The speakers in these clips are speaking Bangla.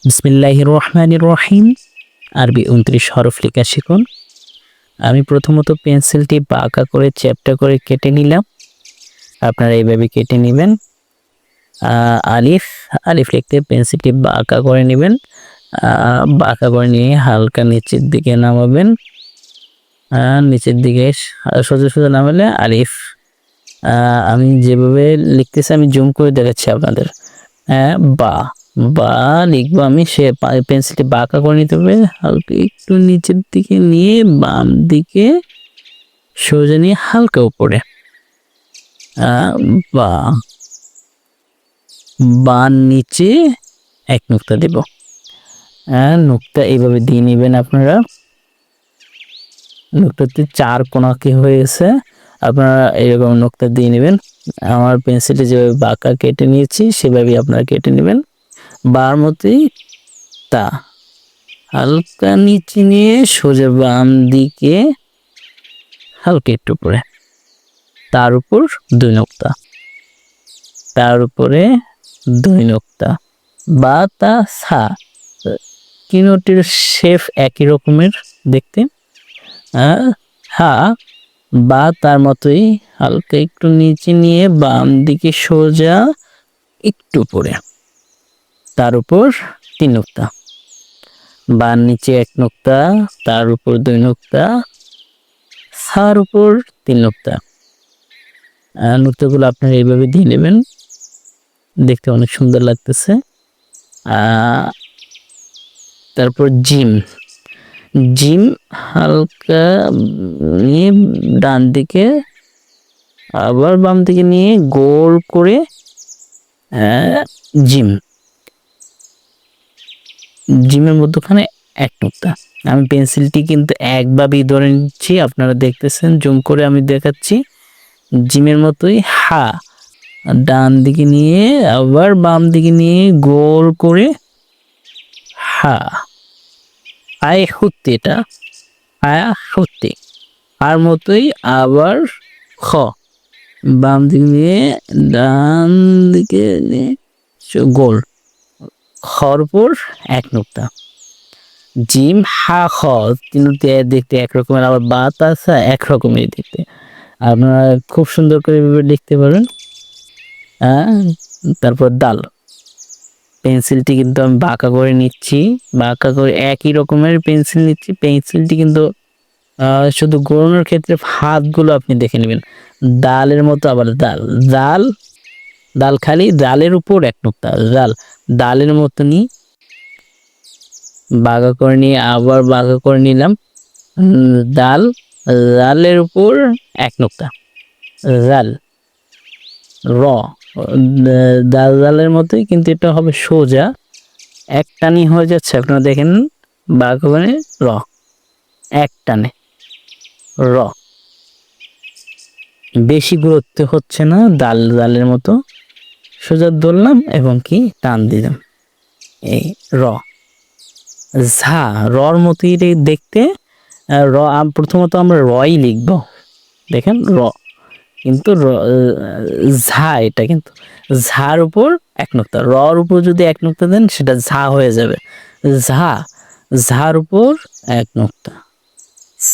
বিসমিল্লাহির রহমানির রহিম। আরবি ২৯ হরফ লেখা শিখুন। আমি প্রথমত পেন্সিলটি বাঁকা করে চ্যাপ্টা করে কেটে নিলাম। আপনারা এইভাবে কেটে নেবেন। আলিফ আলিফ লিখতে পেন্সিলটি বাঁকা করে নেবেন। বাঁকা করে নিয়ে হালকা নিচের দিকে নামাবেন। নিচের দিকে সোজা সোজা নামালে আলিফ। আমি যেভাবে লিখতেছি আমি জুম করে দেখাচ্ছি আপনাদের। বা বা লিখবো আমি, সে পেন্সিলটি বাঁকা করে নিতে হবে, হালকা একটু নিচের দিকে নিয়ে বাম দিকে সোজা নিয়ে হালকা উপরে বা বান নিচে এক নুক্তা দেব। নুক্তা এইভাবে দিয়ে নেবেন আপনারা। নুক্তাতে 4 কোণা কি হয়েছে, আপনারা এরকম নুক্তা দিয়ে নেবেন। আমার পেন্সিলটি যেভাবে বাঁকা কেটে নিয়েছি সেভাবেই আপনারা কেটে নেবেন। বার মতোই তা হালকা নিচে নিয়ে সোজা বাম দিকে হালকা একটু উপরে, তার উপর 2 নুক্তা, তার উপরে 2 নুক্তা বা তা সা। তিনটির শেপ একই রকমের দেখতে। হা বা তার মতোই হালকা একটু নিচে নিয়ে বাম দিকে সোজা একটু উপরে, তার উপর 3 নুক্তা, বার নিচে 1 নুক্তা, তার উপর 2 নুক্তা, সার উপর 3 নুক্তা। নুক্তাগুলো আপনারা এইভাবে দিয়ে নেবেন, দেখতে অনেক সুন্দর লাগতেছে। তারপর জিম জিম হালকা নিয়ে ডান দিকে আবার বাম দিকে নিয়ে গোল করে জিম, জিমের মধ্যখানে 1 নুক্তা। আমি পেন্সিলটি কিন্তু একভাবেই ধরে নিচ্ছি, আপনারা দেখতেছেন, জুম করে আমি দেখাচ্ছি। জিমের মতোই হা ডান দিকে নিয়ে আবার বাম দিকে নিয়ে গোল করে হা। আয় হতে, এটা আয়া হতে। আর মতোই আবার খ বাম দিকে নিয়ে ডান দিকে নিয়ে গোল, খর উপর 1 নুক্তা। জিম হা খ তিনটে দেখতে একরকমের, আবার বাত আছে একরকমের দেখতে। আপনারা খুব সুন্দর করে লিখতে পারেন। তারপর দাল, পেন্সিলটি কিন্তু আমি বাঁকা করে নিচ্ছি, বাঁকা করে একই রকমের পেন্সিল নিচ্ছি। পেন্সিলটি কিন্তু শুধু ঘোরানোর ক্ষেত্রে হাতগুলো আপনি দেখে নেবেন। দালের মতো আবার দাল, দাল দাল খালি দালের উপর 1 নুক্তা, দাল দালের মতো নিয়ে বাঁকা করে নিয়ে আবার বাঁকা করে নিলাম। দাল দালের উপর 1 নুক্তা, দাল র দাল দালের মতোই, কিন্তু এটা হবে সোজা, এক টানি হয়ে যাচ্ছে। আপনারা দেখেন বাঁকা করে র, এক টানে র, বেশি গুরুত্ব হচ্ছে না, দাল দালের মতো সোজা ধরলাম এবং কি টান দিলাম, এই র। ঝা রর মতোই দেখতে। র প্রথমত আমরা রই লিখব, দেখেন র, কিন্তু ঝা এটা কিন্তু ঝার উপর 1 নুক্তা, রর উপর যদি 1 নুক্তা দেন সেটা ঝা হয়ে যাবে। ঝা ঝার উপর 1 নুক্তা।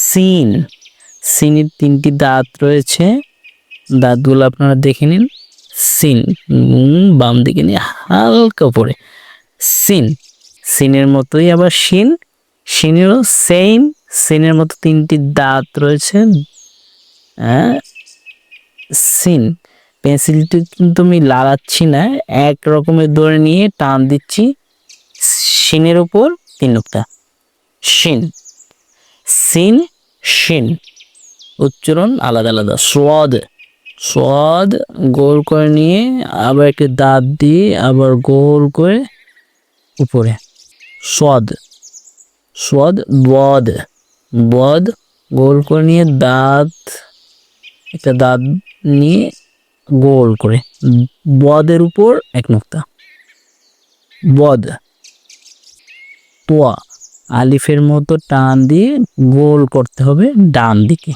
সিন সিনের 3টি দাঁত রয়েছে, দাঁতগুলো আপনারা দেখে নিন। সিন বাম দিকে নিয়ে হালকা উপরে, সিন সিনের মতোই আবার শিন, শিনেরও সেম সিনের মতো 3টি দাঁত রয়েছে। সিন পেন্সিলটি কিন্তু আমি লাগাচ্ছি না, এক রকমের ধরে নিয়ে টান দিচ্ছি। শিনের উপর 3 নুক্তা, শিন সিন শিন, উচ্চারণ আলাদা আলাদা। সোয়াদ সোয়াদ গোল করে নিয়ে আবার একটি দাঁত দিয়ে আবার গোল করে উপরে, সোয়াদ সোয়াদ। বদ বদ গোল করে নিয়ে দাঁত, একটা দাঁত নিয়ে গোল করে বদের উপর 1 নুক্তা, বদ। তোয়া আলিফের মতো টান দিয়ে গোল করতে হবে ডান দিকে,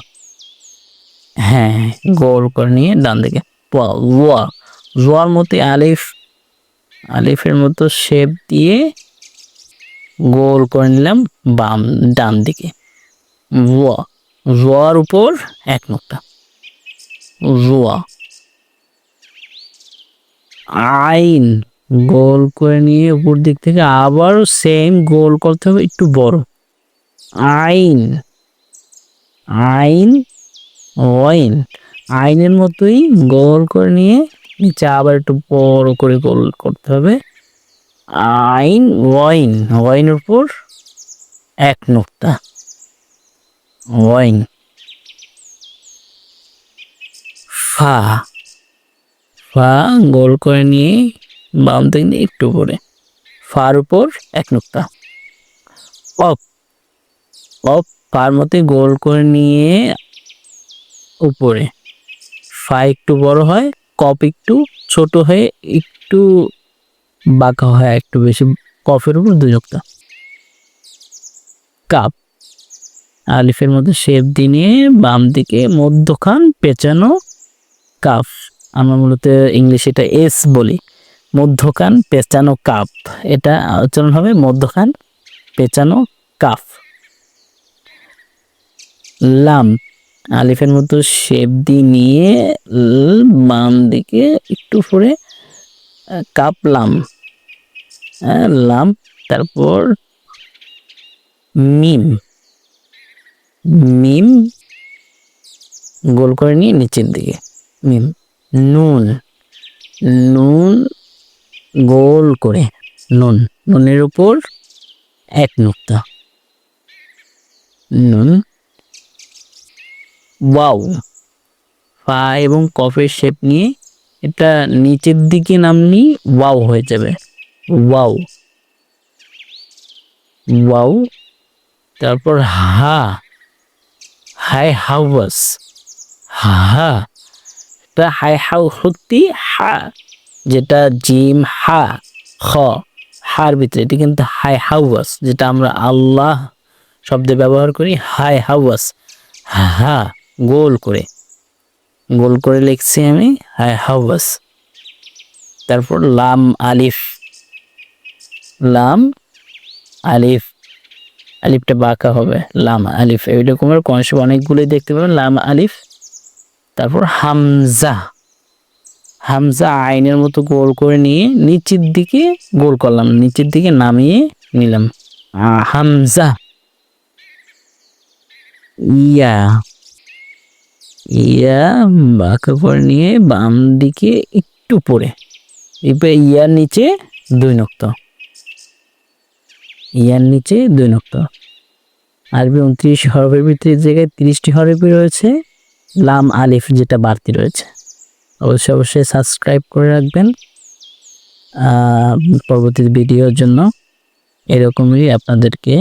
হ্যাঁ গোল করে নিয়ে ডান দিকে। জোয়ার মতো আলিফ, আলিফের মতো শেপ দিয়ে গোল করে নিলাম ডান দিকে। র, রর উপর এক নোক্তা। রোয়া। আইন, গোল করে নিয়ে উপর দিক থেকে আবার সেম গোল করতে হবে, একটু বড়। আইন, আইন, ওয়াইন। আইনের মতোই গোল করে নিয়ে নিচে আবার একটু বড় করে গোল করতে হবে। আইন, ওয়াইন, ওয়াইনের উপর এক নোক্তা। ওয়াইন। ফা, ফা, গোল করে নিয়ে বাম থেকে একটু উপরে, ফার উপর এক নোক্তা। অফ, অফ, ফার মতে গোল করে নিয়ে উপরে, ফা একটু বড় হয়, কপ একটু ছোট হয়ে একটু বাঁকা হয়, একটু বেশি, কফের উপর দুই নোক্তা। কাপ, আলিফের মধ্যে শেপ দিয়ে বাম দিকে মধ্যখান পেঁচানো কাপ। আমরা মূলত ইংলিশে এটা এস বলি, মধ্যখান পেঁচানো কাপ। এটা উচ্চারণ হবে মধ্যখান পেঁচানো কাপ। লাম, আলিফের মতো শেপ দিয়ে নিয়ে বাম দিকে একটু পরে কাপ লাম, লাম। তারপর মিম, মিম, গোল করে নিয়ে নিচের দিকে মিম। নুন, নুন, গোল করে নুন, নুনের উপর এক নোক্তা। নুন। ওয়াও, ফা এবং কফের শেপ নিয়ে এটা নিচের দিকে নামনি ওয়াও হয়ে যাবে। Wow, wow. তারপর হা, হাই হাউস, হা, এটা হাই হাউ সত্যি হা, যেটা জিম হা খ, হার ভিতরে এটি কিন্তু হাই হাউস, যেটা আমরা আল্লাহ শব্দে ব্যবহার করি। হাই হাউস, হা, গোল করে, গোল করে লিখছি আমি হাই হাউস। তারপর লাম আলিফ, লাম আলিফ, আলিফটা বাঁকা হবে, লাম আলিফ। এরকমের কনসেপ্ট অনেকগুলোই দেখতে পাবেন, লাম আলিফ। তারপর হামজা, হামজা আইনের মতো গোল করে নিয়ে নিচের দিকে গোল করলাম, নিচের দিকে নামিয়ে নিলাম, হামজা। ইয়া, ইয়া, বাঁকা করে নিয়ে বাম দিকে একটু পরে, এবার ইয়ার নিচে দুই নোক্তা, ইয়ার নিচে দুই নোক্তা। আরবি 29 হরফের ভিতরে জায়গায় 30টি হরফই রয়েছে, লাম আলিফ যেটা বাড়তি রয়েছে। অবশ্যই অবশ্যই সাবস্ক্রাইব করে রাখবেন পরবর্তী ভিডিওর জন্য। এরকমই আপনাদেরকে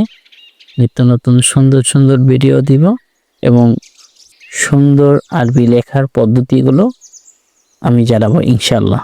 নিত্য নতুন সুন্দর সুন্দর ভিডিও দিব এবং সুন্দর আরবি লেখার পদ্ধতিগুলো আমি জানাবো ইনশাআল্লাহ।